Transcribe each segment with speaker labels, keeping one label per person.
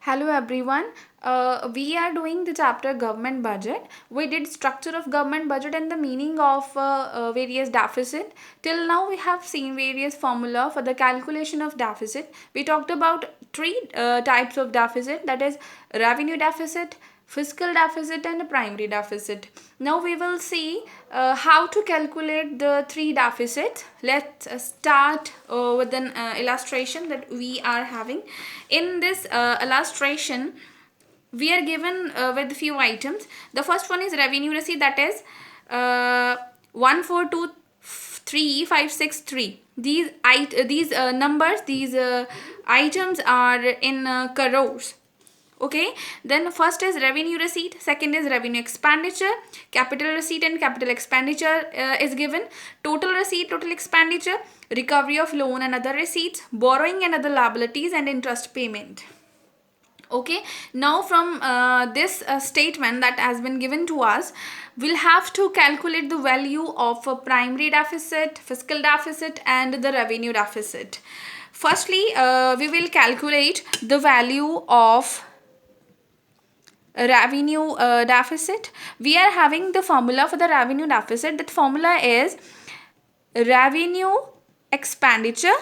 Speaker 1: Hello everyone. We are doing the chapter government budget. We did structure of government budget and the meaning of various deficit. Till now we have seen various formula for the calculation of deficit. We talked about three types of deficit, that is revenue deficit, fiscal deficit and primary deficit. Now we will see how to calculate the three deficits. Let's start with an illustration that we are having. In this illustration, we are given with few items. The first one is revenue receipt, that is 1423563. These numbers, these items are in crores. Okay, then first is revenue receipt, second is revenue expenditure, capital receipt and capital expenditure is given, total receipt, total expenditure, recovery of loan and other receipts, borrowing and other liabilities, and interest payment. Okay, now from this statement that has been given to us, we'll have to calculate the value of a primary deficit, fiscal deficit and the revenue deficit. Firstly, we will calculate the value of revenue deficit. We are having the formula for the revenue deficit. That formula is revenue expenditure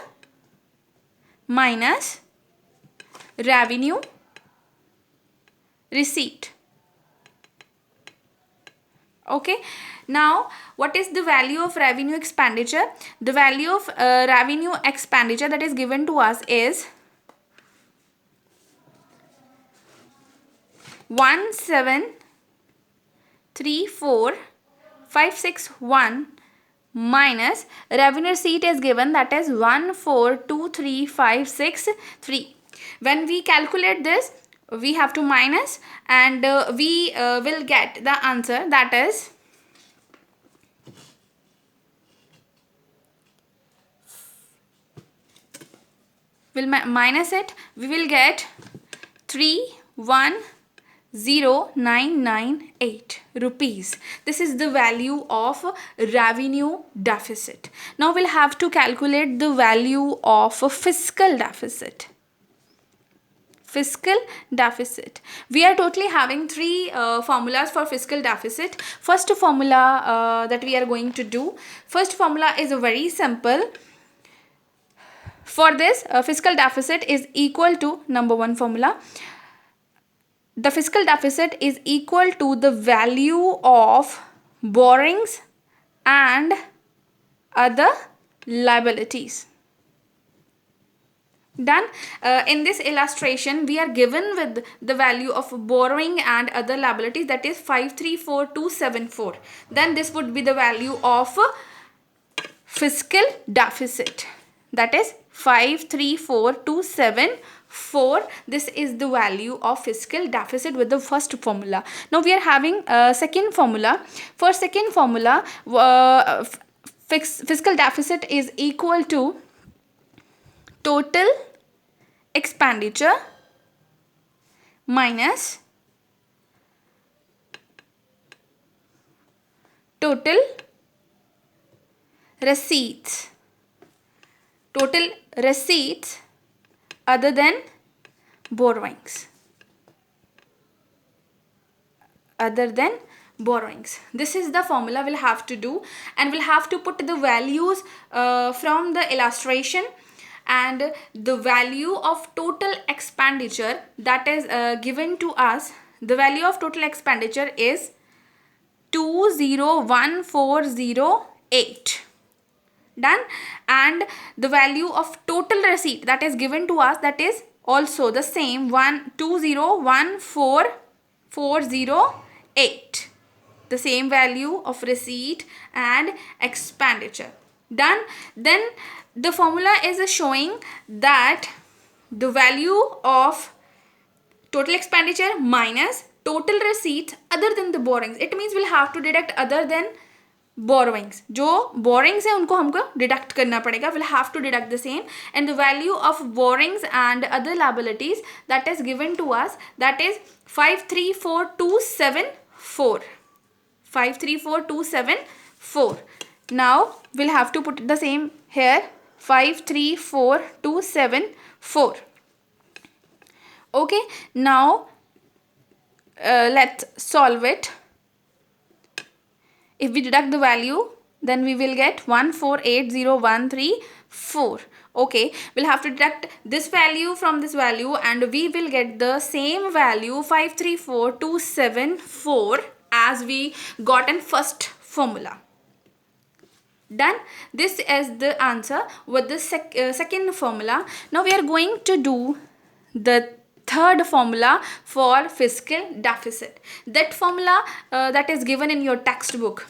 Speaker 1: minus revenue receipt. Okay, now what is the value of revenue expenditure? The value of revenue expenditure that is given to us is 1734561 minus revenue receipt is given, that is 1423563. When we calculate this, we have to minus and we will get the answer, that is we'll minus it, we will get 310,998 rupees. This is the value of revenue deficit. Now we'll have to calculate the value of fiscal deficit. Fiscal deficit. We are totally having three formulas for fiscal deficit. First formula that we are going to do. First formula is very simple. For this, fiscal deficit is equal to, number one formula, the fiscal deficit is equal to the value of borrowings and other liabilities. Done. In this illustration, we are given with the value of borrowing and other liabilities, that is 534274. Then this would be the value of fiscal deficit, that is 534274. This is the value of fiscal deficit with the first formula. Now we are having a second formula. For second formula, fiscal deficit is equal to total expenditure minus total receipts. Total receipts other than borrowings. Other than borrowings. This is the formula we'll have to do, and we'll have to put the values from the illustration, and the value of total expenditure that is given to us. The value of total expenditure is 201,408. Done. And the value of total receipt that is given to us, that is also the same, 201,408. The same value of receipt and expenditure. Done. Then the formula is showing that the value of total expenditure minus total receipts other than the borrowings. It means we'll have to deduct other than borrowings. जो borrowings है उनको हमको deduct करना पड़ेगा. We'll have to deduct the same, and the value of borrowings and other liabilities that is given to us, that is 534274. 534,274. Now we'll have to put the same here, 534,274. Okay, now let's solve it. If we deduct the value, then we will get 1480134. Okay, we'll have to deduct this value from this value and we will get the same value 534274 as we got in first formula. Done. This is the answer with the second formula. Now we are going to do the third formula for fiscal deficit. That formula that is given in your textbook.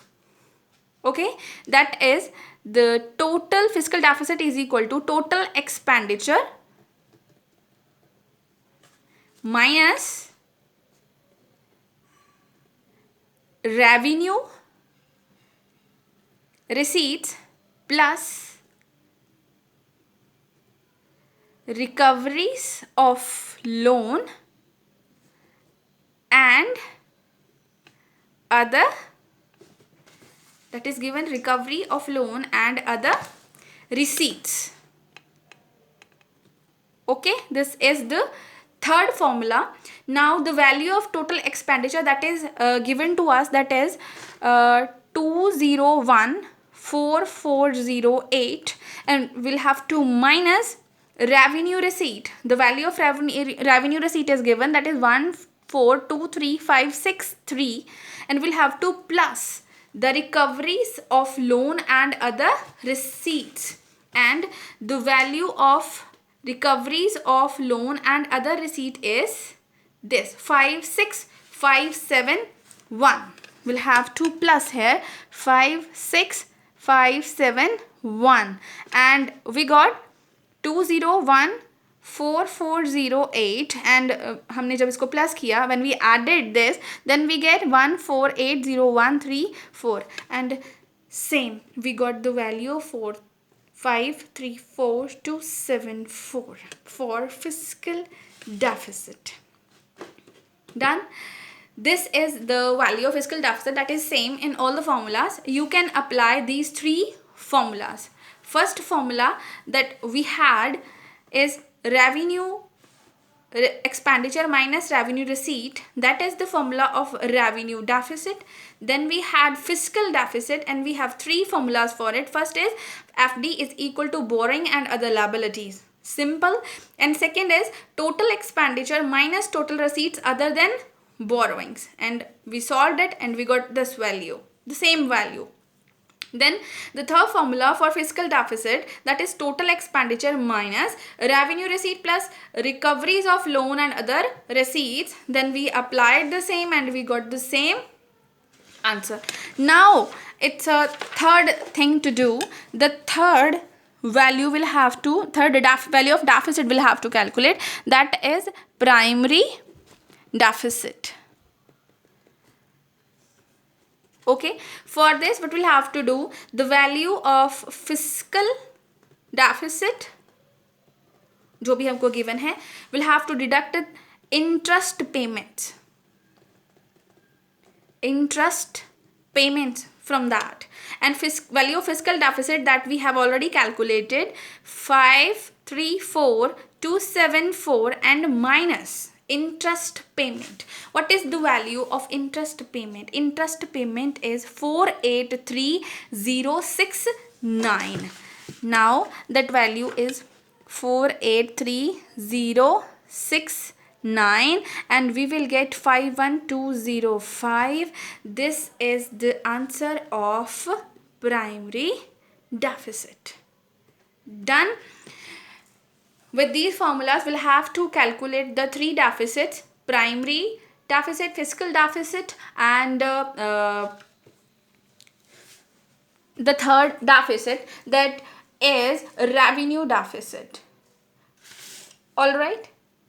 Speaker 1: Okay, that is the total fiscal deficit is equal to total expenditure minus revenue receipts plus recoveries of loan and other, that is given recovery of loan and other receipts. Okay, this is the third formula. Now the value of total expenditure that is given to us, that is 2014408, and we'll have to minus revenue receipt. The value of revenue receipt is given, that is 1423563, and we'll have to plus the recoveries of loan and other receipts, and the value of recoveries of loan and other receipt is this 56571. We'll have to plus here 56571, and we got 2014408, and हमने जब इसको plus किया, when we added this, then we get 1480134, and same we got the value for 534274 for fiscal deficit. Done. This is the value of fiscal deficit, that is same in all the formulas. You can apply these three formulas. First formula that we had is revenue expenditure minus revenue receipt, that is the formula of revenue deficit. Then we had fiscal deficit, and we have three formulas for it. First is FD is equal to borrowing and other liabilities, simple. And second is total expenditure minus total receipts other than borrowings, and we solved it and we got this value, the same value. Then the third formula for fiscal deficit, that is total expenditure minus revenue receipt plus recoveries of loan and other receipts. Then we applied the same and we got the same answer. Now it's a third thing to do. The third value will have to, value of deficit will have to calculate, that is primary deficit. Okay, for this what we'll have to do, the value of fiscal deficit जो भी हमको given है, we'll have to deduct interest payments from that, and value of fiscal deficit that we have already calculated 534274 and minus interest payment. What is the value of interest payment? Interest payment is 483069. Now that value is 483069, and we will get 51205. This is the answer of primary deficit. Done. With these formulas, we'll have to calculate the three deficits: primary deficit, fiscal deficit, and the third deficit, that is revenue deficit. All right.